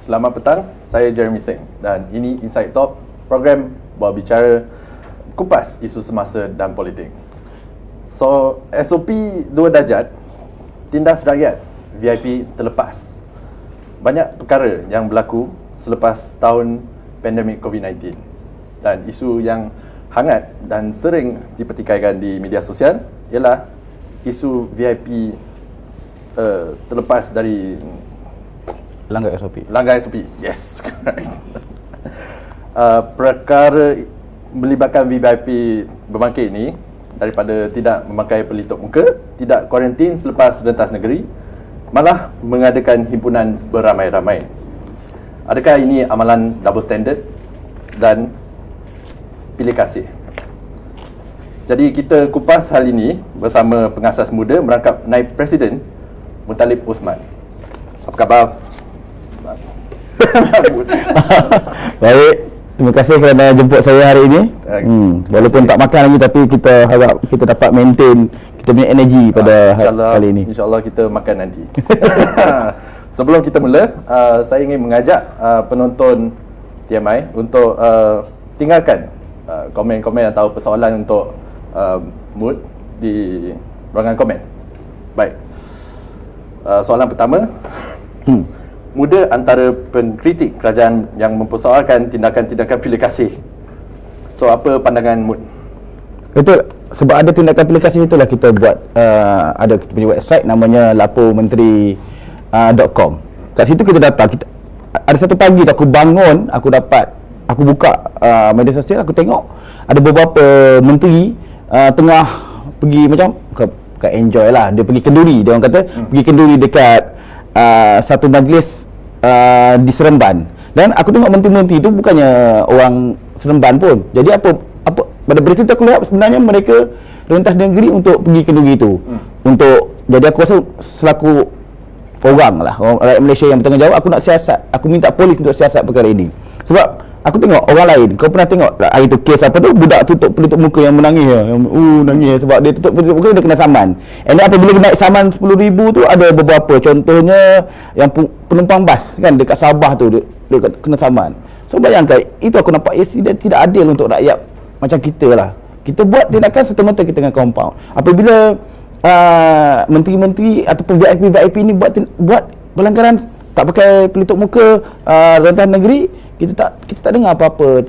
Selamat petang, saya Jeremy Singh dan ini Inside Talk, program berbicara kupas isu semasa dan politik. So, SOP 2 darjat, tindas rakyat, VIP terlepas. Banyak perkara yang berlaku selepas tahun pandemik COVID-19 dan isu yang hangat dan sering dipertikaikan di media sosial ialah isu VIP terlepas dari Langgar SOP. Langgar SOP, yes, correct. Perkara melibatkan VIP berbangkit ini daripada tidak memakai pelitup muka, tidak kuarantin selepas rentas negeri, malah mengadakan himpunan beramai-ramai. Adakah ini amalan double standard dan pilih kasih? Jadi kita kupas hal ini bersama pengasas muda merangkap Naib Presiden Muttalib Osman. Apa khabar? Baik, terima kasih kerana jemput saya hari ini. Walaupun tak makan lagi, tapi kita harap kita dapat maintain kita punya energi pada kali ini. InsyaAllah kita makan nanti. Sebelum kita mula, saya ingin mengajak penonton TMI untuk tinggalkan komen-komen atau persoalan untuk mood di ruangan komen. Baik. Soalan pertama. Muda antara pengkritik kerajaan yang mempersoalkan tindakan-tindakan pilih kasih. So, apa pandangan Mood? Betul. Sebab ada tindakan pilih kasih itulah kita buat ada kita punya website namanya lapormenteri.com. Kat situ kita data. Ada satu pagi tu aku bangun, aku buka media sosial, aku tengok ada beberapa menteri tengah pergi macam bukan enjoy lah, dia pergi kenduri, dia orang kata pergi kenduri dekat satu majlis di Seremban. Dan aku tengok menteri-menteri tu bukannya orang Seremban pun. Jadi apa pada berita tu aku lihat sebenarnya mereka rentas negeri untuk pergi kenduri tu. Jadi aku rasa selaku orang rakyat Malaysia yang bertanggungjawab, aku nak siasat, aku minta polis untuk siasat perkara ini. Sebab aku tengok orang lain, kau pernah tengok hari tu kes apa tu, budak tutup pelitup muka yang menangis nangis sebab dia tutup pelitup muka, dia kena saman. And apabila kena saman 10,000 tu, ada beberapa contohnya yang penumpang bas kan dekat Sabah tu dia kena saman. So bayangkan, itu aku nampak tidak adil untuk rakyat macam kita lah. Kita buat tindakan serta-merta kita dengan compound. Apabila menteri-menteri ataupun VIP ni buat pelanggaran, tak pakai pelitup muka, rentas negeri, kita tak dengar apa-apa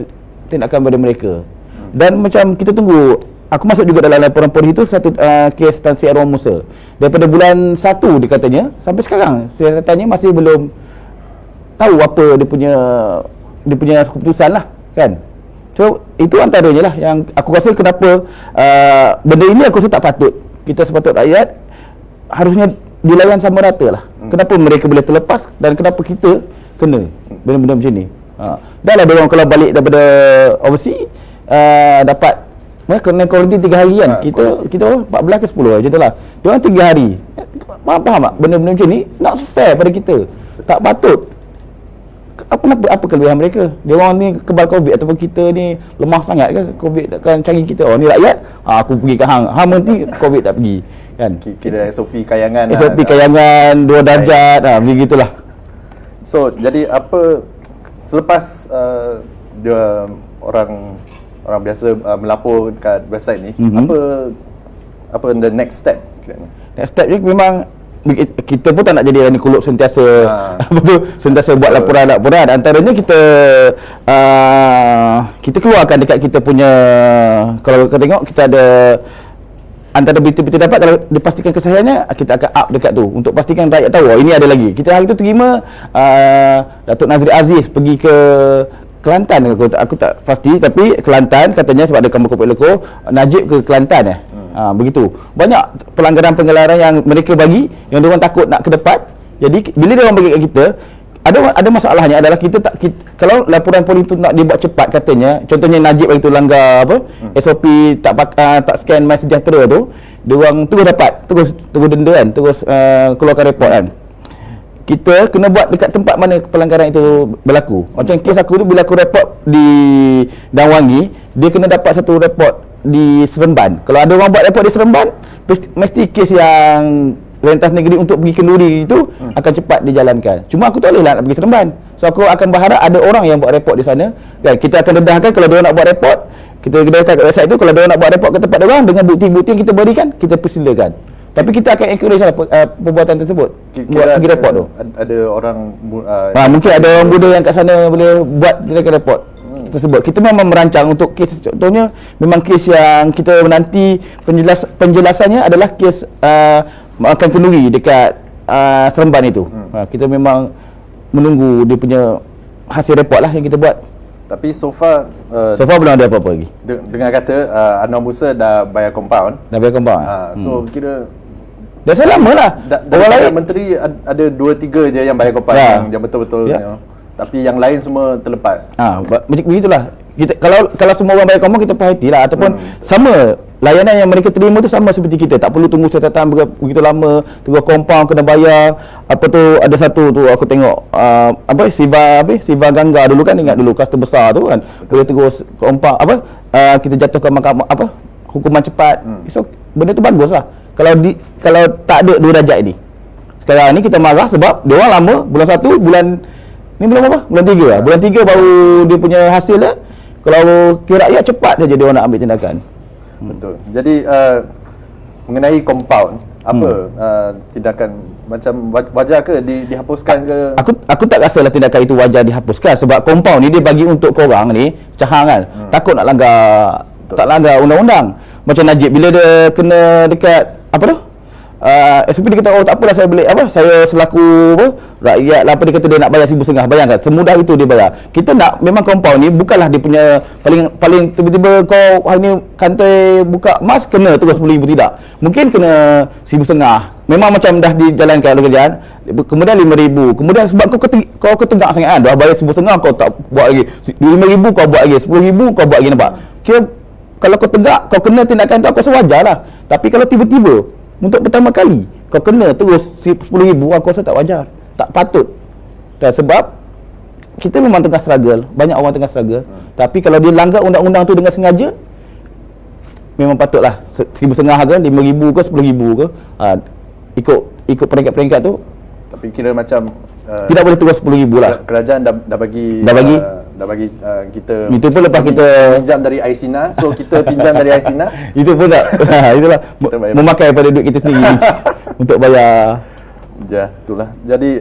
tindakan pada mereka. Dan macam kita tunggu, aku masuk juga dalam laporan polis itu satu kes Tan Sri Arwah Musa. Daripada bulan 1 dia katanya sampai sekarang saya tanya masih belum tahu apa dia punya keputusan lah kan. So itu antaranya lah yang aku rasa kenapa benda ini aku rasa tak patut. Kita sepatut rakyat harusnya dilayan sama rata lah. Kenapa mereka boleh terlepas dan kenapa kita kena benda-benda macam ni. Dah lah dia orang kalau balik daripada overseas dapat kena kuarantin 3 hari kan. Kita 14 ke 10 macam tu lah. Dia orang 3 hari. Faham tak? Benda-benda macam ni not fair pada kita. Tak patut. Apa kelebihan mereka? Dia orang ni kebal Covid ataupun kita ni lemah sangat ke Covid kan canggih kita. Ni rakyat, aku pergi ke hang nanti Covid tak pergi kan. Kira SOP kayangan kayangan 2 darjat begitulah. So jadi apa selepas dia orang biasa melapor dekat website ni, apa the next step? Next step ni memang kita pun tak nak jadi Rani Kulub sentiasa sentiasa buat laporan. Antaranya kita keluarkan dekat kita punya, kalau kita tengok kita ada antara berita-berita dapat, kalau dipastikan kesahihannya kita akan up dekat tu untuk pastikan rakyat tahu ini ada lagi. Kita hari tu terima Datuk Nazri Aziz pergi ke Kelantan, aku tak pasti, tapi Kelantan katanya sebab ada kamar kopi leko, Najib ke Kelantan begitu. Banyak pelanggaran-pelanggaran yang mereka bagi yang diorang takut nak ke depan. Jadi bila diorang bagi kat kita, ada masalahnya adalah kalau laporan polis tu nak dibuat cepat katanya, contohnya Najib itu langgar SOP tak scan My Sejahtera tu, diorang terus dapat terus denda kan, terus keluarkan report kan. Kita kena buat dekat tempat mana pelanggaran itu berlaku. Macam kes aku tu, bila aku report di Danwangi, dia kena dapat satu report di Seremban. Kalau ada orang buat report di Seremban, mesti kes yang rentas negeri untuk pergi kenduri itu akan cepat dijalankan. Cuma aku tak boleh lah nak pergi Seremban. So aku akan berharap ada orang yang buat report di sana kan. Kita akan dedahkan kalau dia nak buat report, kita dedahkan kat website tu, kalau dia nak buat report ke tempat dia orang dengan bukti-bukti yang kita berikan, kita persilakan. Tapi kita akan encourage lah perbuatan tersebut, buat pergi report tu. Ada orang mungkin ada orang muda yang kat sana boleh buat tindakan report tersebut. Kita memang merancang untuk kes, contohnya memang kes yang kita menanti penjelasannya adalah kes makan kenduri dekat Seremban itu. Kita memang menunggu dia punya hasil report lah yang kita buat. Tapi so far belum ada apa-apa lagi. Dengar kata Anwar Musa dah bayar compound. Dah bayar compound. So kira dah selama lah. Orang lain menteri ada 2-3 je yang bayar compound yang betul-betul tapi yang lain semua terlepas. Begitulah. Kita kalau semua orang bayar compound, kita perhatilah ataupun sama layanan yang mereka terima tu sama seperti kita. Tak perlu tunggu catatan begitu lama, tunggu compound kena bayar. Apa tu, ada satu tu aku tengok Siva Gangga dulu kan, ingat dulu kluster besar tu kan. Boleh terus compound kita jatuhkan mahkamah hukuman cepat. So benda tu baguslah. Kalau tak ada 2 darjat ni. Sekarang ni kita marah sebab dia orang lama, bulan 1, bulan ni bulan apa? Bulan 3 lah. Bulan 3 baru dia punya hasil lah. Kalau kira rakyat cepat saja dia orang nak ambil tindakan. Betul. Jadi mengenai compound, apa tindakan macam wajar ke dihapuskan ke? Aku tak rasalah tindakan itu wajar dihapuskan sebab compound ni dia bagi untuk korang ni cahang kan. Takut nak langgar tak langgar undang-undang. Macam Najib bila dia kena dekat apa tu? SOP dia kata tak apalah saya boleh saya selaku rakyat lah dia kata dia nak bayar 1,500. Bayangkan semudah itu dia bayar. Kita nak memang compound ni bukanlah dia punya paling tiba-tiba kau hari ni kantor buka mas kena terus 10,000 tidak. Mungkin kena 1,500. Memang macam dah dijalankan oleh kerajaan. Kemudian 5,000. Kemudian sebab kau ketegak sangat kan. Dah bayar 1,500 kau tak buat lagi. 5,000 kau buat lagi. 10,000 kau buat lagi, nampak. Kira kalau kau tegak kau kena tindakan tu aku rasa wajar lah. Tapi kalau tiba-tiba untuk pertama kali kau kena terus 10,000, aku rasa tak wajar, tak patut. Dan sebab kita memang tengah struggle, banyak orang tengah struggle. Tapi kalau dia langgar undang-undang tu dengan sengaja, memang patutlah 1,500 ke, 5,000 ke, 10,000 ke, ikut peringkat-peringkat tu. Tapi kira macam tidak boleh terus 10,000 lah. Kerajaan dah bagi kita. Itu pun lepas kita pinjam dari Aisina, so kita pinjam dari Aisina. Itu pun tak. Itulah memakai pada duit kita sendiri untuk bayar. Ya, itulah. Jadi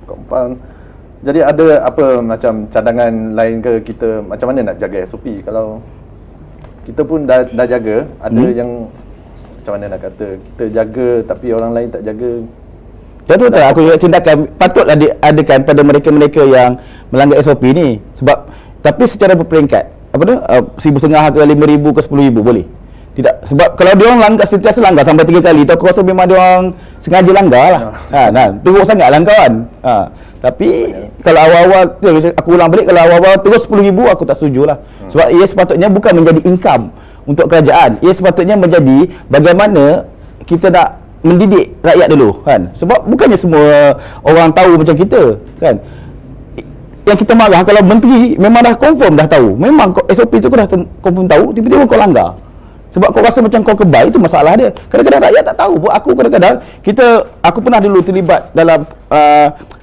compound. Jadi ada apa macam cadangan lain ke kita macam mana nak jaga SOP kalau kita pun dah jaga, ada yang macam mana nak kata kita jaga tapi orang lain tak jaga. Itu tak aku tindakan patutlah diadakan pada mereka-mereka yang melanggar SOP ni sebab tapi secara berperingkat. Apa tu? 1,500 ke 5,000 ke 10,000 boleh. Tidak sebab kalau dia orang langgar sentiasa langgar sampai 3 kali tu aku rasa memang dia orang sengaja langgar lah. Teruk sangat langgar kan. Tapi kalau awal-awal aku ulang balik, kalau awal-awal terus 10,000 aku tak setujulah. Sebab ia sepatutnya bukan menjadi income untuk kerajaan. Ia sepatutnya menjadi bagaimana kita nak mendidik rakyat dulu kan. Sebab bukannya semua orang tahu macam kita kan. Yang kita marah kalau menteri memang dah confirm dah tahu. Memang SOP tu kau dah confirm tahu, tiba-tiba kau langgar. Sebab kau rasa macam kau kebal, itu masalah dia. Kadang-kadang rakyat tak tahu. Aku kadang-kadang aku pernah dulu terlibat dalam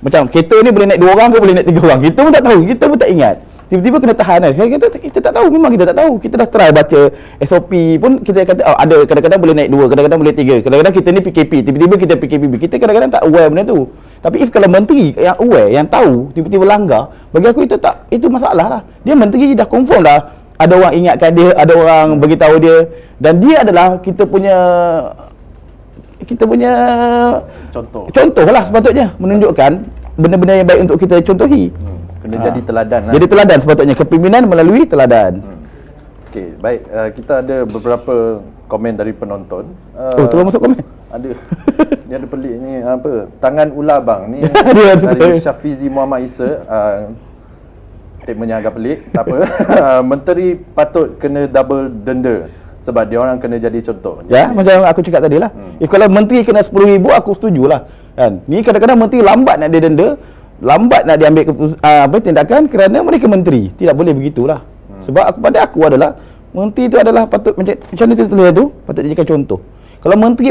macam kereta ni boleh naik 2 orang ke boleh naik 3 orang. Kita pun tak tahu, kita pun tak ingat. Tiba-tiba kena tahan kan. Kita tak tahu, memang kita tak tahu. Kita dah try baca SOP pun kita kata ada kadang-kadang boleh naik 2, kadang-kadang boleh 3. Kadang-kadang kita ni PKP, tiba-tiba kita PKPB. Kita kadang-kadang tak aware benda tu. Tapi kalau menteri yang aware, yang tahu, tiba-tiba langgar, bagi aku itu masalah lah. Dia menteri dah confirm dah. Ada orang ingatkan dia, ada orang beritahu dia dan dia adalah kita punya contoh lah sepatutnya menunjukkan benda-benda yang baik untuk kita contohi. Kena jadi teladan lah. Jadi teladan sepatutnya, kepimpinan melalui teladan. Okey, baik. Kita ada beberapa komen dari penonton. Terus masuk komen? Ada. Ni ada pelik ni apa? Tangan ular bang ni dari Syafizi Muhammad Isa. Statement yang agak pelik, tak apa. Menteri patut kena double denda sebab dia orang kena jadi contoh. Ya, macam aku cakap tadi lah. Kalau menteri kena 10,000 aku setujulah. Kan? Ni kadang-kadang menteri lambat nak didenda, lambat nak diambil tindakan kerana mereka menteri. Tidak boleh begitulah. Sebab pada aku adalah menteri itu adalah patut macam ni tulis tu, patut dijadikan contoh. Kalau menteri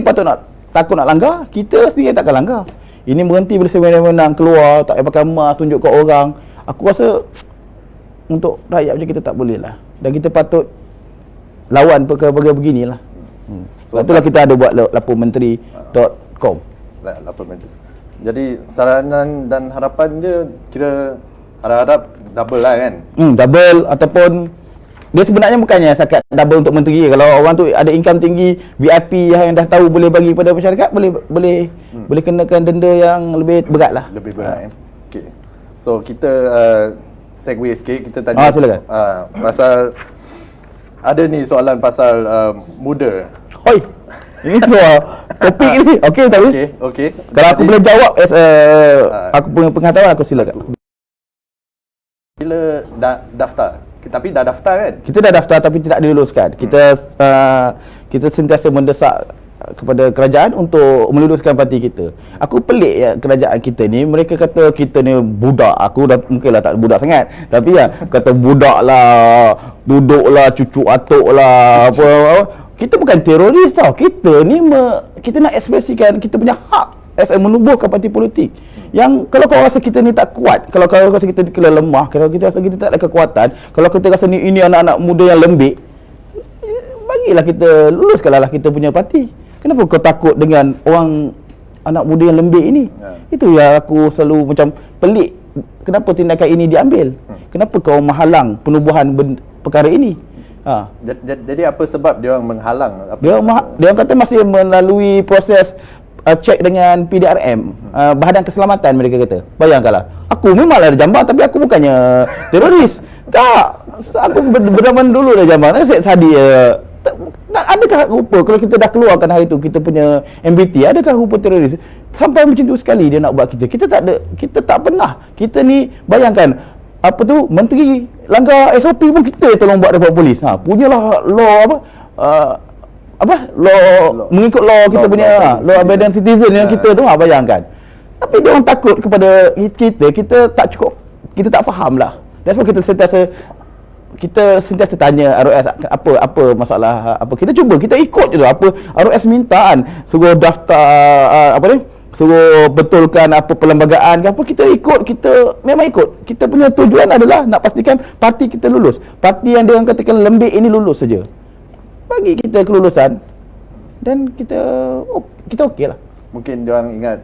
takut nak langgar, kita sendiri takkan langgar. Ini berhenti bila semenang-menang keluar, tak payah pakai mask, tunjuk kat orang. Aku rasa untuk rakyat macam kita tak boleh lah. Dan kita patut lawan perkara-perkara beginilah. Sebab itulah kita ada buat lapormenteri.com. Lapor menteri. Jadi saranan dan harapan dia kira harap-harap double lah kan? Double ataupun dia sebenarnya bukannya setakat double untuk menteri. Kalau orang tu ada income tinggi, VIP yang dah tahu boleh bagi pada masyarakat, boleh kenakan denda yang lebih berat lah. Lebih berat kan? Okay. So kita segue sikit, kita tanya silakan. Pasal ada ni soalan pasal muda. Hoi. Ini tu topik ni. Okey tak boleh? Okey. Kalau aku boleh jawab as aku punya pengetahuan, aku silakan. Bila daftar? Tapi dah daftar kan? Kita dah daftar tapi tidak diluluskan. Kita sentiasa mendesak kepada kerajaan untuk meluluskan parti kita. Aku pelik ya kerajaan kita ni, mereka kata kita ni budak. Aku dah mungkinlah tak budak sangat, tapi ya kata budak lah, duduklah, cucuk atuk lah, apa. Kita bukan teroris tau. Kita ni kita nak ekspresikan kita punya hak as menubuhkan parti politik. Yang kalau kau rasa kita ni tak kuat, kalau kau rasa kita lemah, kalau kita rasa kita tak ada kekuatan, kalau kita rasa ini anak-anak muda yang lembik, bagilah kita luluskanlah kita punya parti. Kenapa kau takut dengan orang anak muda yang lembik ini? Itu yang aku selalu macam pelik. Kenapa tindakan ini diambil? Kenapa kau menghalang penubuhan perkara ini? Jadi apa sebab dia orang menghalang? Dia orang kata masih melalui proses cek dengan PDRM, Badan Keselamatan mereka kata. Bayangkanlah, aku memanglah ada jamban tapi aku bukannya teroris. Tak, aku berzaman dulu dah jamban. Saya sadi adakah rupa kalau kita dah keluarkan hari tu kita punya MBT, adakah rupa teroris? Sampai macam tu sekali dia nak buat kita. Kita tak pernah. Kita ni bayangkan apa tu, menteri langgar SOP pun kita tolong buat report polis. Punyalah law law mengikut law kita punya law abiding citizen yang kita tu, bayangkan. Tapi dia orang takut kepada kita tak cukup, kita tak faham lah. That's why kita sentiasa tanya ROS apa masalah apa. Kita cuba, kita ikut je apa ROS mintaan, suruh daftar suruh betulkan apa perlembagaan ke apa, kita ikut, kita memang ikut. Kita punya tujuan adalah nak pastikan parti kita lulus. Parti yang dia orang katakan lembik ini lulus saja. Bagi kita kelulusan dan kita okey lah. Mungkin dia orang ingat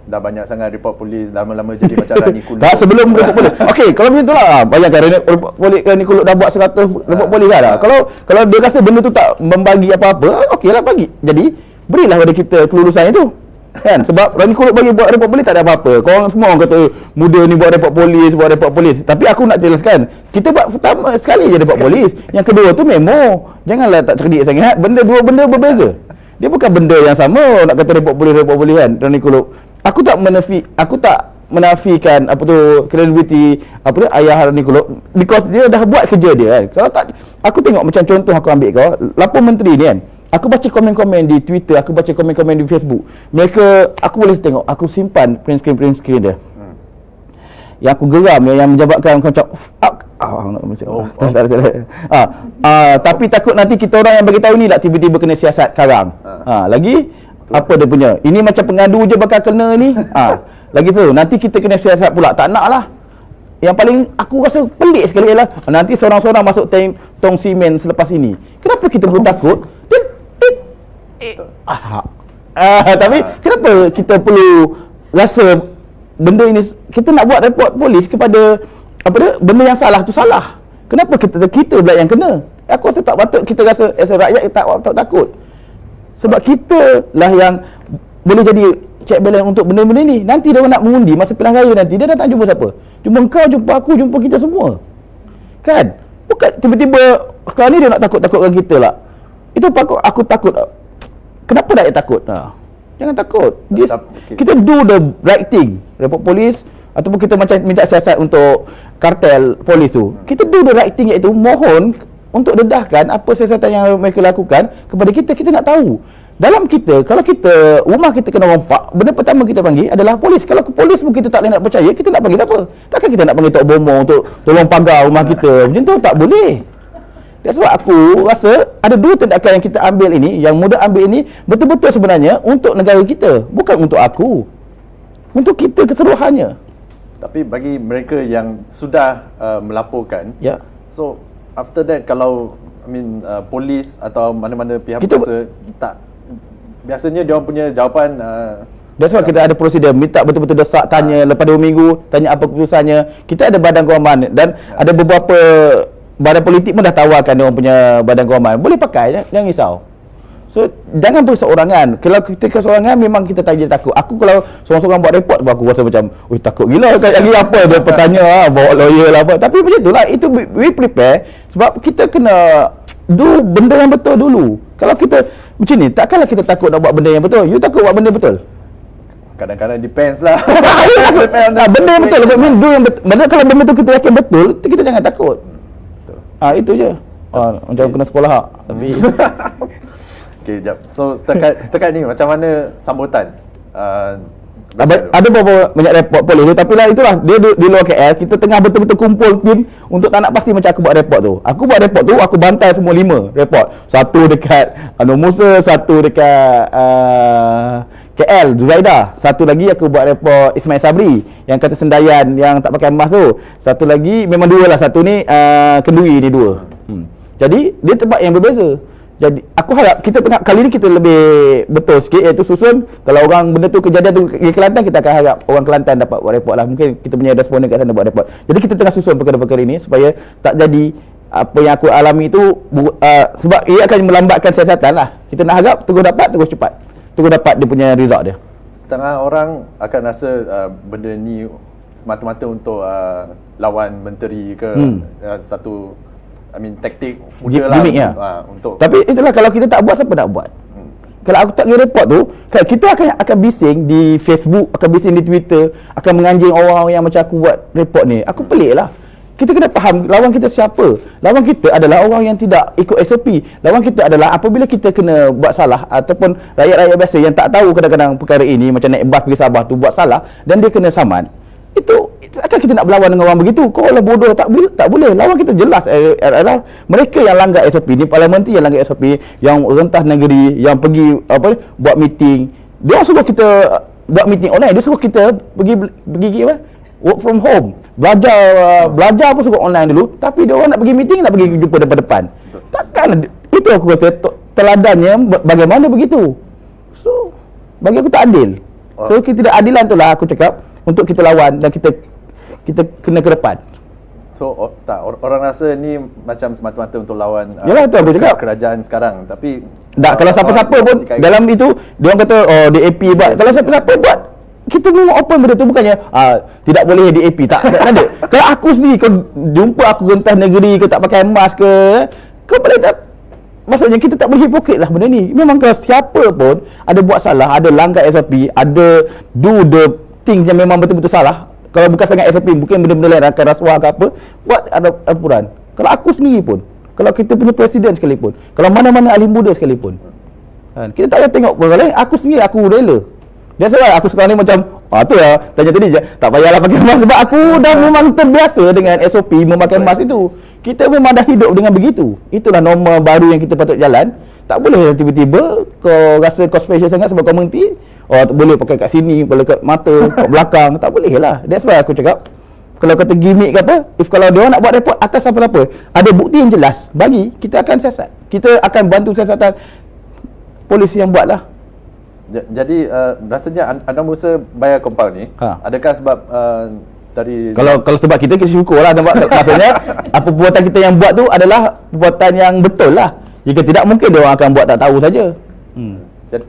dah banyak sangat report polis, lama-lama jadi macam Rani Kuluk. Dah sebelum report polis. Okey, kalau macam itulah, bayangkan report polis Rani Kuluk dah buat 100 report polis dah. Kalau dia rasa benda tu tak membagi apa-apa, okeylah bagi. Jadi berilah pada kita kelulusan itu. Kan? Sebab Rani Kuluk bagi buat report polis tak ada apa-apa. Korang semua orang kata muda ni buat report polis. Tapi aku nak jelaskan, kita buat pertama sekali je report polis. Yang kedua tu memo. Janganlah tak cerdik sangat. Dua benda berbeza. Dia bukan benda yang sama nak kata report polis kan, Rani Kuluk. Aku tak menafikan apa tu credibility ayah Rani Kuluk, because dia dah buat kerja dia kan. Kalau tak, aku tengok macam contoh aku ambil kau lapor menteri ni kan. Aku baca komen-komen di Twitter, aku baca komen-komen di Facebook. Aku boleh tengok, aku simpan print screen dia. Yang aku geram yang menjabatkan macam tapi takut nanti kita orang yang bagi tahu ni tak tiba-tiba kena siasat karang. Lagi apa dia punya? Ini macam pengadu je bakal kena ni. Lagi tu nanti kita kena siasat pula. Tak nak lah. Yang paling aku rasa pelik sekali ialah nanti seorang-seorang masuk tong simen selepas ini. Kenapa kita perlu takut? Tapi kenapa kita perlu rasa benda ini, kita nak buat report polis kepada benda yang salah tu salah. Kenapa kita pula yang kena? Aku rasa tak patut kita rasa as a rakyat tak takut. Sebab kita lah yang boleh jadi check balance untuk benda-benda ni. Nanti dia nak mengundi masa pilihan raya nanti, dia datang jumpa siapa? Jumpa kau, jumpa aku, jumpa kita semua. Kan? Bukan tiba-tiba sekarang ni dia nak takut-takutkan kita lah. Itu aku takut. Kenapa rakyat takut? Jangan takut. Kita do the right thing. Report polis ataupun kita macam minta siasat untuk kartel polis tu. Kita do the right thing, iaitu mohon untuk dedahkan apa siasatan yang mereka lakukan kepada kita. Kita nak tahu. Dalam kita, kalau rumah kita kena rompak, benda pertama kita panggil adalah polis. Kalau polis pun kita tak boleh nak percaya, kita nak panggil siapa? Takkan kita nak panggil Tok Bomo untuk tolong pagar rumah kita? Macam tu tak boleh. That's why aku rasa ada dua tindakan yang kita ambil ini, yang muda ambil ini, betul-betul sebenarnya untuk negara kita, bukan untuk aku. untuk kita keseluruhannya. Tapi bagi mereka yang sudah melaporkan, Ya. so after that kalau polis atau mana-mana pihak Kita- berkuasa tak, biasanya dia orang punya jawapan That's why kita ada prosedur, minta betul-betul desak, tanya lepas 2 minggu, tanya apa keputusannya. Kita ada badan kewangan dan ada beberapa badan politik pun dah tawarkan dia orang punya badan kewangan. Boleh pakai, jangan risau. So jangan berseorangan. Kalau kita keseorangan memang kita tak jadi takut. Aku kalau seorang-seorang buat report aku rasa macam, takut gila kan, lagi apa dia bertanya bawa lawyer lah apa. Tapi macam itulah, itu we prepare sebab kita kena do benda yang betul dulu. Kalau kita macam ni, takkanlah kita takut nak buat benda yang betul. You takut buat benda betul? kadang-kadang depends lah. Benda yang betul, do yang betul. Benda kalau benda tu kita yakin betul, kita jangan takut. Itu je. Macam kena sekolah hak. Tapi Okay, jap. So setakat ni macam mana sambutan? ada beberapa banyak report polis tu, tapi lah itulah dia di luar KL, kita tengah betul-betul kumpul tim untuk tak nak pasti macam aku buat report tu. Aku buat report tu, aku bantai semua 5 report. Satu dekat Anwar Musa, satu dekat KL Zuraida, satu lagi aku buat report Ismail Sabri yang kata Sendayan yang tak pakai mask tu. Satu lagi memang 2 lah, satu ni Kenduri ni 2. Jadi dia tempat yang berbeza. Jadi aku harap kita tengah kali ni kita lebih betul sikit, iaitu susun kalau orang benda tu kejadian tu di Kelantan, kita akan harap orang Kelantan dapat buat report lah. Mungkin kita punya responden kat sana buat report. Jadi kita tengah susun perkara-perkara ini supaya tak jadi apa yang aku alami tu sebab ia akan melambatkan siasatan lah. Kita nak harap terus dapat, terus cepat, terus dapat dia punya result dia. Setengah orang akan rasa benda ni semata-mata untuk lawan menteri ke, satu taktik muda lah gimmick, untuk. Tapi itulah, kalau kita tak buat, siapa nak buat? Kalau aku tak pergi report tu, kita akan bising di Facebook, akan bising di Twitter, akan menganjing orang yang macam aku buat report ni. Aku pelik lah. Kita kena faham lawan kita siapa. Lawan kita adalah orang yang tidak ikut SOP. Lawan kita adalah apabila kita kena buat salah, ataupun rakyat-rakyat biasa yang tak tahu kadang-kadang perkara ini, macam naik bas pergi Sabah tu buat salah dan dia kena saman. Itu akan kita nak berlawan dengan orang begitu. Kau lah bodoh, tak boleh. Lawan kita jelas adalah mereka yang langgar SOP ni, parliamentary yang langgar SOP, yang rentas negeri, yang pergi buat meeting. Dia suruh kita buat meeting online, dia suruh kita pergi work from home. Belajar pun suruh online dulu, tapi dia orang nak pergi meeting, nak pergi jumpa depan-depan. Takkan itu aku kata teladannya bagaimana begitu. So bagi aku tak adil. So ketidakadilan itulah aku cakap untuk kita lawan dan kita kena ke depan. So orang rasa ni macam semata-mata untuk lawan yalah, tu aku cakap kerajaan sekarang, tapi kalau siapa-siapa pun dalam itu dia orang kata DAP buat. Kalau siapa-siapa buat, kita memang open benda tu, bukannya tidak boleh DAP, tak ada. Kalau aku sendiri kau jumpa aku rentas negeri ke tak pakai mask ke, kau boleh tak, maksudnya kita tak boleh hipokrit lah benda ni. Memang kalau siapa pun ada buat salah, ada langgar SOP, ada do the thing yang memang betul-betul salah, kalau bukan sangat SOP, mungkin benda-benda lain akan rasuah ke apa, buat ada laporan. Kalau aku sendiri pun, kalau kita punya presiden sekalipun, kalau mana-mana ahli muda sekalipun, kita tak payah tengok orang lain, aku sendiri aku rela. That's why aku sekarang ni macam tu lah, tanya tadi je, tak payahlah pakai mask sebab aku dah memang terbiasa dengan SOP memakai mask itu. Kita memang dah hidup dengan begitu. Itulah norma baru yang kita patut jalan. Tak boleh tiba-tiba kau rasa kau special sangat sebab kau menteri, tak boleh pakai kat sini, boleh kat mata, kat belakang. Tak boleh lah. That's why aku cakap, kalau kata gimmick ke apa, kalau dia orang nak buat report atas apa-apa, ada bukti yang jelas, bagi, kita akan siasat. Kita akan bantu siasatan polis yang buat lah. Jadi rasanya anda Musa bayar kompang ni, adakah sebab dari kalau sebab kita syukur lah, maksudnya apa perbuatan kita yang buat tu adalah perbuatan yang betul lah. Jika tidak, mungkin dia orang akan buat tak tahu saja.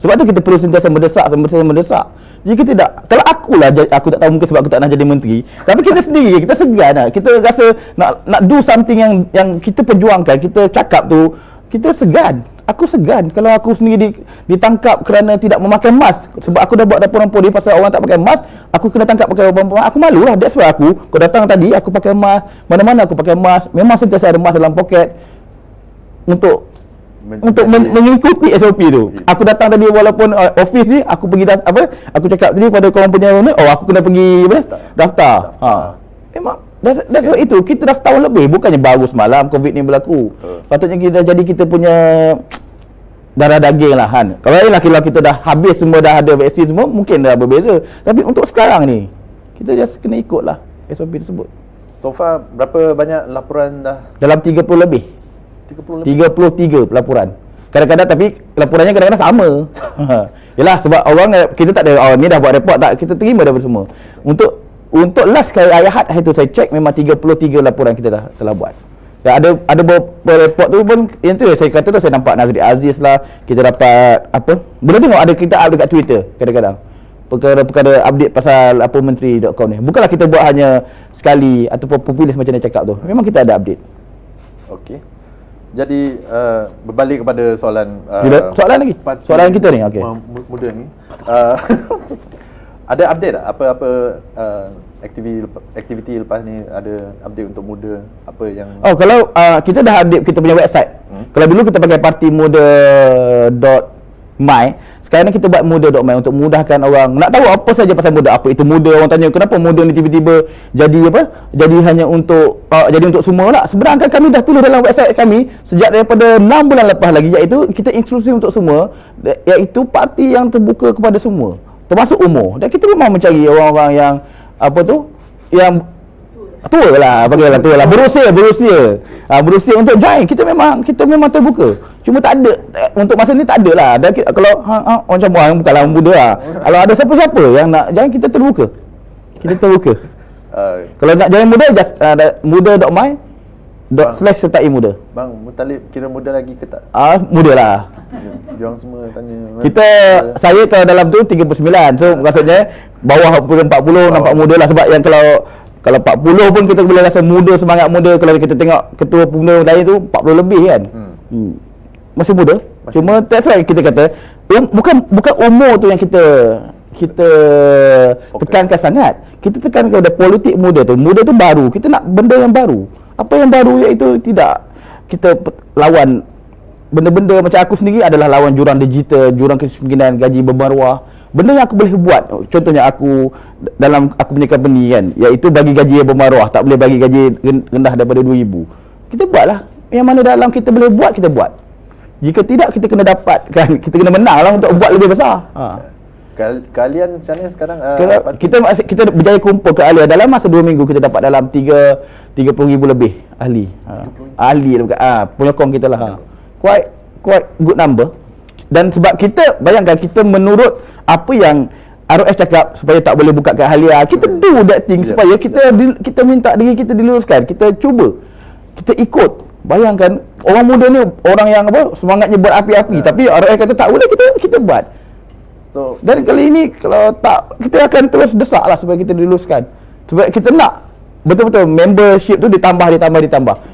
Sebab tu kita perlu sentiasa mendesak. Jika tidak, kalau akulah, aku tak tahu, mungkin sebab aku tak nak jadi menteri, tapi kita sendiri, kita segan lah. Kita rasa nak do something yang kita perjuangkan, kita cakap tu, kita segan. Aku segan kalau aku sendiri ditangkap kerana tidak memakai mask. Sebab aku dah buat laporan polis pasal orang tak pakai mask, aku kena tangkap pakai mask. Aku malu lah. That's why kau datang tadi, aku pakai mask, mana-mana aku pakai mask. Memang sentiasa ada mask dalam poket untuk mengikuti SOP tu. Aku datang tadi walaupun office ni, aku pergi aku cakap tadi pada kawan punya aku kena pergi daftar. Memang that's why itu kita dah setahun lebih, bukannya baru semalam COVID ni berlaku. Patutnya kita punya darah daging lah Han. Kalau kita dah habis semua, dah ada vaksin semua, mungkin dah berbeza. Tapi untuk sekarang ni, kita just kena ikut lah SOP tersebut. So far berapa banyak laporan dah? Dalam 30 lebih. 33 laporan. Kadang-kadang tapi laporannya kadang-kadang sama. Yalah sebab orang kita tak ada ni dah buat report tak, kita terima daripada semua. Untuk last kali Ahad hari tu saya check memang 33 laporan kita dah telah buat. Ya, ada beberapa report tu pun yang tu saya kata tu saya nampak Nazri Aziz lah, kita dapat apa? Boleh tengok ada kita update kat Twitter kadang-kadang. Perkara update pasal apa menteri.com ni. Bukanlah kita buat hanya sekali ataupun populis macam dia cakap tu. Memang kita ada update. Okey. Jadi berbalik kepada soalan soalan lagi. Soalan kita ni okey. Muda ni. Ada update tak apa aktiviti lepas ni, ada update untuk muda apa yang kalau kita dah update kita punya website. Kalau dulu kita pakai partimuda.my, sekarang ni kita buat muda.my untuk mudahkan orang nak tahu apa saja pasal muda. Apa itu muda? Orang tanya kenapa muda ni tiba-tiba jadi apa? Jadi hanya untuk jadi untuk semua lah. Sebenarnya kami dah tulis dalam website kami sejak daripada 6 bulan lepas lagi, iaitu kita inklusif untuk semua, iaitu parti yang terbuka kepada semua, termasuk umur. Dan kita memang mencari orang-orang yang apa tu, yang tua lah, bagilah tua lah, berusia untuk join. Kita memang terbuka. Cuma tak ada untuk masa ni, tak ada lah. Dan kalau macam orang bukanlah muda lah. Kalau ada siapa-siapa yang nak join, kita terbuka. Kalau nak join muda, just muda.my /sertai muda. Bang Mutalib kira muda lagi ke tak? Muda lah. Diorang semua tanya. Saya kalau dalam tu 39. So maksudnya bawah 40 nampak muda lah. Sebab yang kalau 40 pun kita boleh rasa muda, semangat muda. Kalau kita tengok ketua pemuda lain tu 40 lebih kan. Masih muda. Cuma that's why kita kata bukan umur tu yang kita tekankan sangat. Kita tekankan kepada politik muda tu. Muda tu baru. Kita nak benda yang baru. Apa yang baru, iaitu tidak kita lawan benda-benda macam aku sendiri adalah lawan jurang digital, jurang kemiskinan, gaji bermaruah. Benda yang aku boleh buat, contohnya aku punya company kan, iaitu bagi gaji yang bermaruah, tak boleh bagi gaji rendah daripada 2,000. Kita buatlah. Yang mana dalam kita boleh buat, kita buat. Jika tidak, kita kena dapatkan, kita kena menang lah untuk buat lebih besar. Kalian macam mana sekarang? Kita berjaya kumpul ke ahli. Dalam masa 2 minggu kita dapat dalam 30,000 lebih ahli. Ahli penyokong kita lah. Quite good number. Dan sebab kita bayangkan, kita menurut apa yang ROS cakap supaya tak boleh buka ke ahliah, kita do that thing supaya kita minta diri kita diluruskan. Kita cuba, kita ikut. Bayangkan orang muda ni orang yang semangatnya buat api-api, tapi ROS kata tak boleh, kita buat. So, dan kali ini kalau tak, kita akan terus desak lah supaya kita diluruskan. Sebab kita nak betul-betul membership tu ditambah.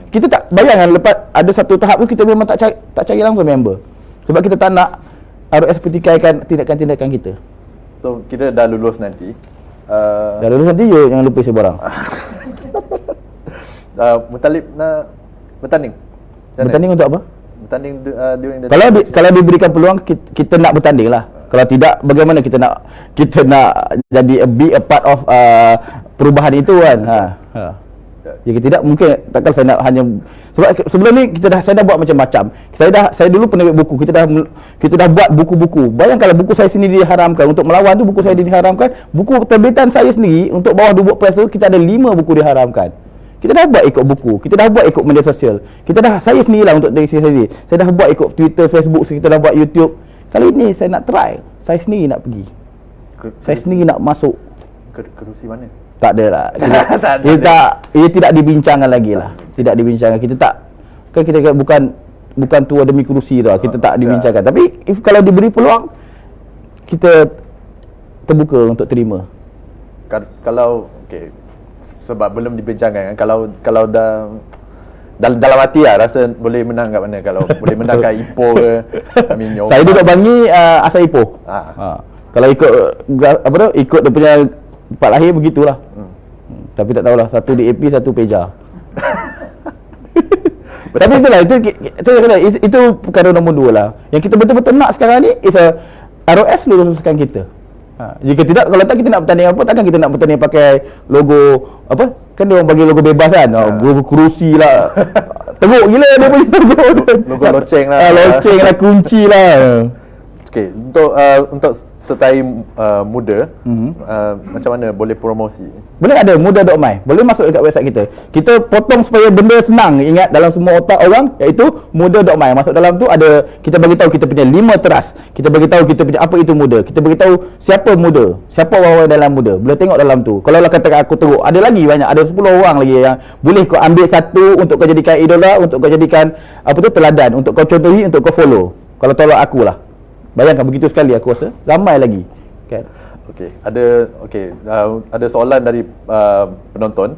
Kita tak bayangkan lepas ada satu tahap tu kita memang tak cari langsung member. Sebab kita tak nak ROS pertikaikan tindakan-tindakan kita. So kita dah lulus nanti. Dah lulus nanti jangan lupa isi barang. Mutalib nak bertanding. Bertanding untuk apa? Bertanding during the kalau diberikan peluang, kita nak bertanding lah. Kalau tidak, bagaimana kita nak jadi a part of perubahan itu kan. Jika tidak, mungkin takkan saya nak hanya sebab sebelum ni saya dah buat macam-macam. Saya dulu penerbit buku. Kita dah buat buku-buku. Bayangkan kalau buku saya sendiri diharamkan. Untuk melawan tu buku saya diharamkan. Buku terbitan saya sendiri untuk bawah Dubuk Press tu kita ada 5 buku diharamkan. Kita dah buat ikut buku, kita dah buat ikut media sosial. Saya sendirilah untuk diri saya sendiri. Saya dah buat ikut Twitter, Facebook, kita dah buat YouTube. Kali ni saya nak try. Saya sendiri nak pergi. Saya sendiri nak masuk. Kerusi mana? Tak ada lah. Ia tidak dibincangkan lagi lah. Tidak dibincangkan. Kita tak, kan kita bukan tua demi kerusi tu. Kita tak dibincangkan. Tapi kalau diberi peluang, kita terbuka untuk terima. Kalau sebab belum dibincangkan kan, kalau dalam hati lah rasa boleh menang kat mana, kalau boleh menang kat Ipoh ke Minyo. Saya duduk Bangi asal Ipoh. Kalau ikut ikut dia punya tempat lahir begitulah. Tapi tak tahulah, satu di AP, satu Peja. Tapi itulah, itu perkara nombor 2 lah. Yang kita betul-betul nak sekarang ni is ROS luruskan kita. Jika tidak, kalau tak kita nak bertanding apa, takkan kita nak bertanding pakai logo apa? Kan dia orang bagi logo bebas kan. Logo kerusi lah. Teruk gila dia punya Logo loceng lah. Loceng lah, kunci lah. Okey, untuk sertai muda, macam mana boleh promosi? Boleh ada muda.my. Boleh masuk dekat website kita. Kita potong supaya benda senang ingat dalam semua otak orang, iaitu muda.my. Masuk dalam tu ada, kita bagi tahu kita punya 5 teras. Kita bagi tahu kita punya apa itu muda. Kita bagi tahu siapa muda, siapa orang-orang dalam muda. Boleh tengok dalam tu. Kalau lah katakan aku teruk, ada lagi banyak, ada 10 orang lagi yang boleh kau ambil satu untuk kau jadikan idola, untuk kau jadikan apa tu teladan, untuk kau contohi, untuk kau follow. Kalau tolak aku lah. Bayangkan begitu sekali aku rasa. Ramai lagi. Kan? Ada soalan dari penonton.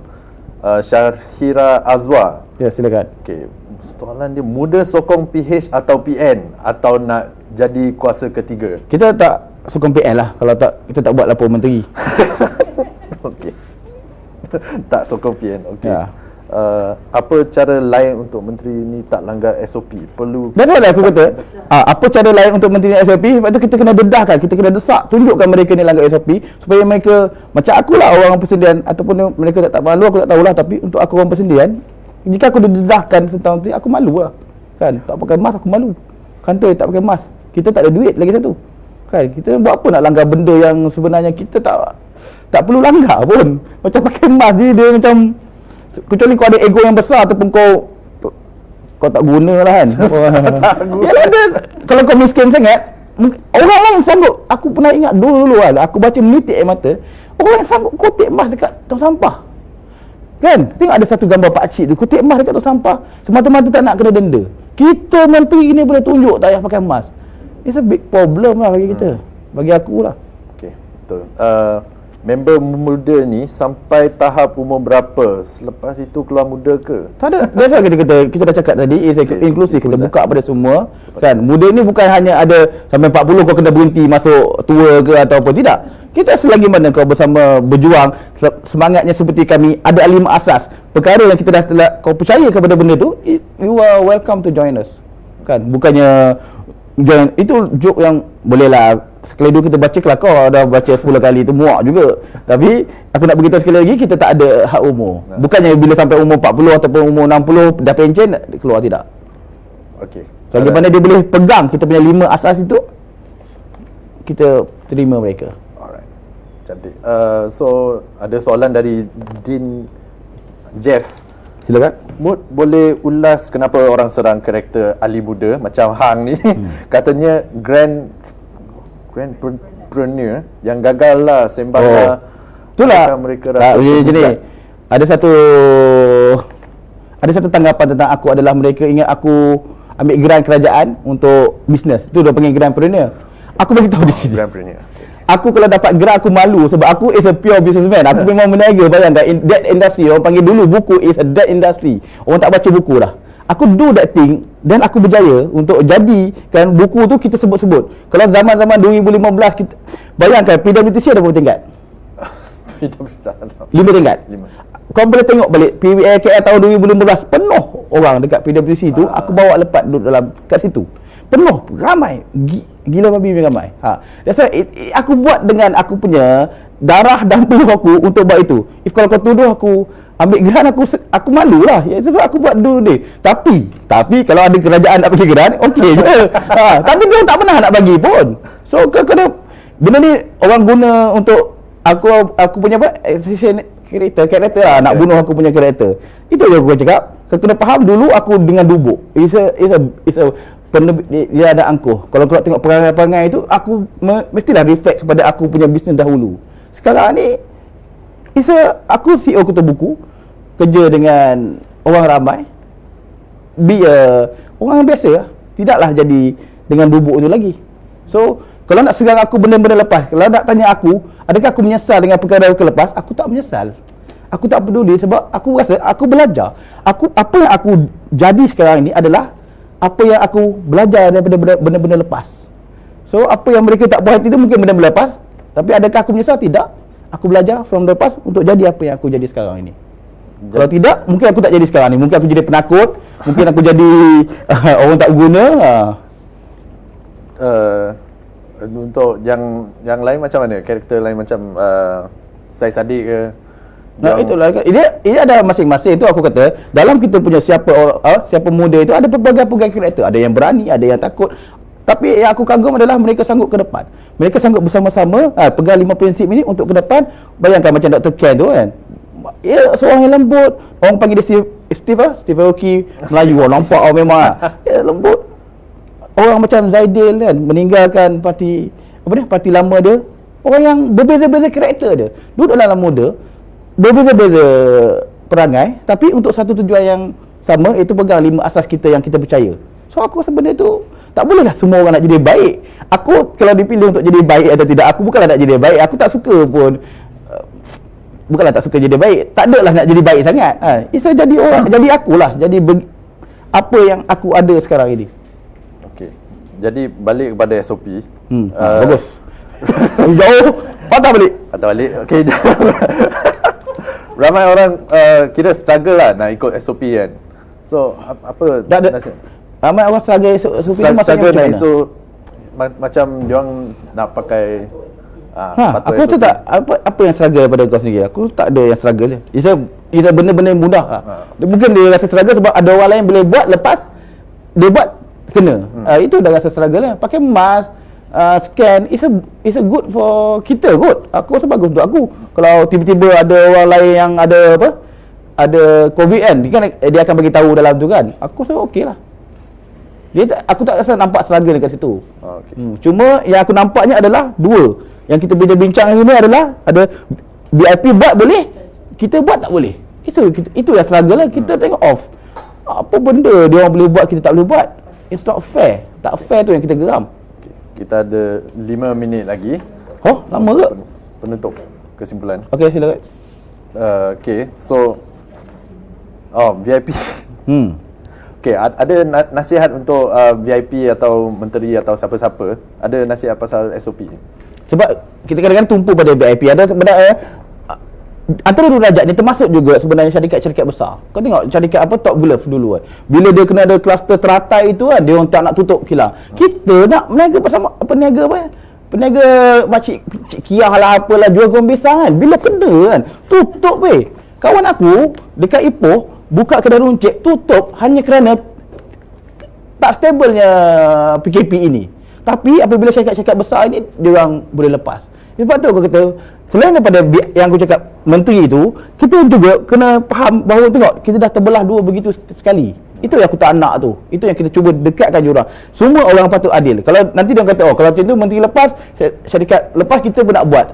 Syahira Azwa. Ya, silakan. Okey, soalan dia, muda sokong PH atau PN atau nak jadi kuasa ketiga? Kita tak sokong PN lah. Kalau tak, kita tak buat lapor menteri. Okey. Tak sokong PN. Okey. Ya. Apa cara lain untuk menteri ni tak langgar SOP? Perlu. Dan aku kata, apa cara lain untuk menteri SOP? Sebab tu kita kena dedahkan, kita kena desak, tunjukkan mereka ni langgar SOP supaya mereka, macam akulah orang persendian, ataupun mereka tak malu, aku tak tahulah, tapi untuk aku orang persendian, jika aku didedahkan tentang menteri, aku malu lah. Kan, tak pakai mask aku malu. Kantor tak pakai mask, kita tak ada duit lagi satu. Kan, kita buat apa nak langgar benda yang sebenarnya kita tak perlu langgar pun. Macam pakai mask dia macam, kecuali kau ada ego yang besar ataupun kau tak guna lah kan. Yalah dia, kalau kau miskin sangat, orang lain sanggup. Aku pernah ingat dulu kan, aku baca menitik air mata, orang yang sanggup kotik emas dekat tong sampah. Kan? Tengok ada satu gambar pakcik tu kotik emas dekat tong sampah, semata-mata tak nak kena denda. Kita menteri ni boleh tunjuk tak payah pakai emas. It's a big problem lah bagi kita. Bagi aku lah. Okey, betul. Member muda ni sampai tahap umur berapa? Selepas itu keluar muda ke? Tak ada. That's why kita dah cakap tadi, inklusif, kita buka pada semua. Kan, muda ni bukan hanya ada sampai 40 kau kena berhenti masuk tua ke atau apa, tidak. Kita selagi mana kau bersama berjuang, semangatnya seperti kami, ada 5 asas. Perkara yang kita dah kau percaya kepada benda tu, you are welcome to join us. Kan, bukannya join itu joke yang bolehlah sekali dua kita baca, kelakar dah baca 10 kali tu muak juga. Tapi aku nak beritahu sekali lagi, kita tak ada had umur. Bukannya bila sampai umur 40 ataupun umur 60 dah pencen keluar, tidak. Okey. So bagaimana dia boleh pegang kita punya 5 asas itu, kita terima mereka. Alright. Cantik. So ada soalan dari Din Jeff. Silakan. Mood boleh ulas kenapa orang serang karakter Ali Buda macam Hang ni? Katanya grandpreneur yang gagal lah sembanglah. Itulah mereka rasa jenis. Ada satu tanggapan tentang aku adalah mereka ingat aku ambil grant kerajaan untuk bisnes. Itu dia panggil grandpreneur. Aku bagi tahu di sini. Grandpreneur. Aku kalau dapat grant aku malu sebab aku is a pure businessman. Aku memang meniaga, bayangkan that industry. Orang panggil dulu buku is a dead industry. Orang tak baca buku dah. Aku do that thing dan aku berjaya untuk jadikan buku tu kita sebut-sebut. Kalau zaman-zaman 2015 kita bayangkan PWTC ada berapa tingkat? 5 tingkat. 5. Kau boleh tengok balik PWKL tahun 2015 penuh orang dekat PWTC tu. Aku bawa lepat duduk dalam kat situ. Penuh, ramai. Gila babi ramai. That's why aku buat dengan aku punya darah dan peluh aku untuk buat itu. If kalau kau tuduh aku ambil grant, aku malu lah. Ya, sebab aku buat dulu ni. Tapi kalau ada kerajaan nak bagi grant, okey je. Tapi dia tak pernah nak bagi pun. So kena benda ni orang guna untuk aku punya apa? Karakter lah, nak bunuh aku punya karakter. Itu je aku cakap. Kau kena faham dulu aku dengan dubuk. It's a dia ada angkuh. Kalau kau tengok perangai-perangai itu, aku mestilah reflect kepada aku punya bisnes dahulu. Sekarang ni aku CEO Kutu Buku, kerja dengan orang ramai, orang biasa lah. Tidaklah jadi dengan bubuk tu lagi. So kalau nak serang aku benda-benda lepas, kalau nak tanya aku adakah aku menyesal dengan perkara aku lepas, aku tak menyesal. Aku tak peduli sebab aku rasa aku belajar. Apa yang aku jadi sekarang ini adalah apa yang aku belajar daripada benda-benda lepas. So apa yang mereka tak buat itu mungkin benda-benda lepas, tapi adakah aku menyesal? Tidak. Aku belajar from the past untuk jadi apa yang aku jadi sekarang ini. Kalau tidak, mungkin aku tak jadi sekarang ni. Mungkin aku jadi penakut, mungkin aku jadi orang tak guna. Untuk yang lain macam mana? Karakter lain macam Syed Saddiq ke? Nah, itulah dia ada masing-masing. Itu aku kata, dalam kita punya siapa muda itu ada pelbagai karakter. Ada yang berani, ada yang takut. Tapi yang aku kagum adalah mereka sanggup ke depan. Mereka sanggup bersama-sama pegang 5 prinsip ini untuk ke depan. Bayangkan macam Dr. Ken tu kan. Ya, seorang yang lembut. Orang panggil dia Steve Aoki, Melayu. Nampak memang ya, lembut. Orang macam Zaidil kan, meninggalkan parti lama dia. Orang yang berbeza-beza karakter dia. Duduk dalam muda, berbeza-beza perangai, tapi untuk satu tujuan yang sama, iaitu pegang 5 asas kita yang kita percaya. So aku rasa benda tu tak bolehlah semua orang nak jadi baik. Aku kalau dipilih untuk jadi baik atau tidak, aku bukanlah nak jadi baik. Aku tak suka pun bukanlah tak suka jadi baik. Tak adalah nak jadi baik sangat. Isa jadi orang, jadi akulah. Jadi apa yang aku ada sekarang ini. Okey. Jadi balik kepada SOP. Bagus. Jauh patah balik. Okey. Ramai orang kira struggle lah nak ikut SOP kan. So apa tak ada. Ramai orang struggle SOP ni maksudnya nak macam diorang nak pakai aku rasa tak apa yang struggle pada kau sendiri. Aku tak ada yang struggle je. Ia benda-benda yang mudah Mungkin dia rasa struggle sebab ada orang lain boleh buat, lepas dia buat kena. Itu dah rasa struggle lah. Pakai mask, scan, it's a good for kita kot. Aku rasa bagus untuk aku. Kalau tiba-tiba ada orang lain yang ada COVID kan, dia akan bagi tahu dalam tu kan. Aku rasa okey lah. Aku tak rasa nampak struggle dekat situ. Cuma yang aku nampaknya adalah dua. Yang kita bincang hari ni adalah ada VIP buat boleh, kita buat tak boleh. Itu yang struggle lah. Kita tengok off. Apa benda dia orang boleh buat, kita tak boleh buat. It's not fair. Tak fair tu yang kita geram. Kita ada 5 minit lagi. Oh, lama ke? Penutup kesimpulan. Okey, silakan. Okay, so VIP. Okay, ada nasihat untuk VIP atau menteri atau siapa-siapa? Ada nasihat pasal SOP ni? Sebab kita kadang-kadang tumpu pada VIP. Ada sebenarnya antara dua darjat ni termasuk juga sebenarnya syarikat-syarikat besar. Kau tengok syarikat Top Glove dulu kan. Bila dia kena ada kluster teratai itu kan, dia orang tak nak tutup kilang. Kita nak meniaga bersama peniaga makcik Kia lah apalah, jual goreng pisang kan. Bila kena kan, tutup weh. Kawan aku dekat Ipoh buka kedai runcit, tutup hanya kerana tak stabilnya PKP ini. Tapi apabila syarikat-syarikat besar ini, dia orang boleh lepas. Sebab tu aku kata, selain daripada yang aku cakap menteri itu, kita juga kena faham bahawa tengok, kita dah terbelah dua begitu sekali. Itu yang aku tak nak tu. Itu yang kita cuba dekatkan diorang. Semua orang patut adil. Kalau nanti dia kata, kalau macam tu menteri lepas, syarikat lepas, kita pun nak buat.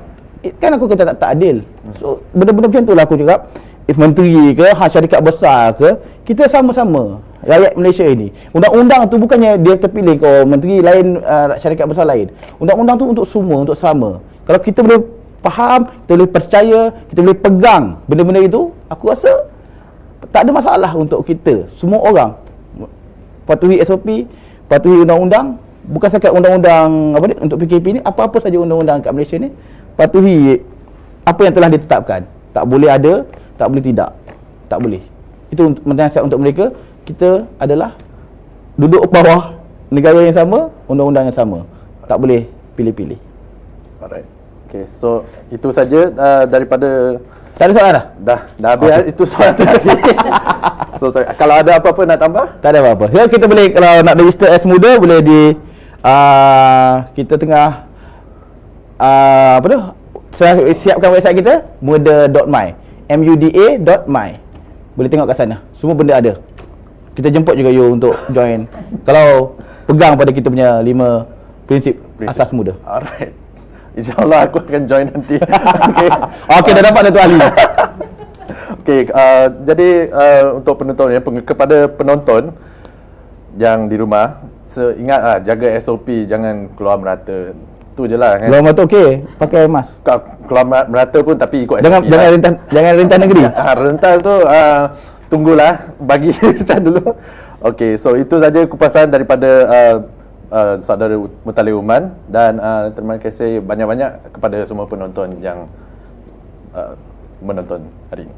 Kan aku kata tak adil. So benda-benda macam tu lah aku cakap. If menteri ke, syarikat besar ke, kita sama-sama rakyat Malaysia ini. Undang-undang tu bukannya dia terpilih ke menteri lain, syarikat besar lain. Undang-undang tu untuk semua, untuk sama. Kalau kita boleh faham, kita boleh percaya, kita boleh pegang benda-benda itu, aku rasa tak ada masalah untuk kita. Semua orang patuhi SOP, patuhi undang-undang. Bukan setakat undang-undang untuk PKP ni, apa-apa saja undang-undang kat Malaysia ni, patuhi apa yang telah ditetapkan. Tak boleh ada, tak boleh tidak. Tak boleh. Itu nasihat untuk mereka. Kita adalah duduk bawah negara yang sama, undang-undang yang sama. Tak boleh pilih-pilih. Alright. Okay, so itu saja daripada. Tak ada soalan dah? Dah habis. Okay. Itu soalan tadi. So sorry. Kalau ada apa-apa nak tambah? Tak ada apa-apa. So, kita boleh, kalau nak register as muda, boleh di kita tengah siapkan website kita, muda.my, muda.my. Boleh tengok kat sana. Semua benda ada. Kita jemput juga you untuk join. Kalau pegang pada kita punya 5 prinsip asas muda. Alright. InsyaAllah aku akan join nanti. Okay, dah dapat Dato' Ali. Okay, jadi untuk penonton kepada penonton yang di rumah, ingat jaga SOP, jangan keluar merata. Tu je lah kan. Keluar merata okey, pakai mask. Keluar merata pun tapi ikut jangan, SOP. Jangan rentas negeri. Rentas tu tunggulah bagi macam dulu. Okay, so itu saja kupasan daripada saudara Muttalib Uman, dan terima kasih banyak-banyak kepada semua penonton yang menonton hari ini.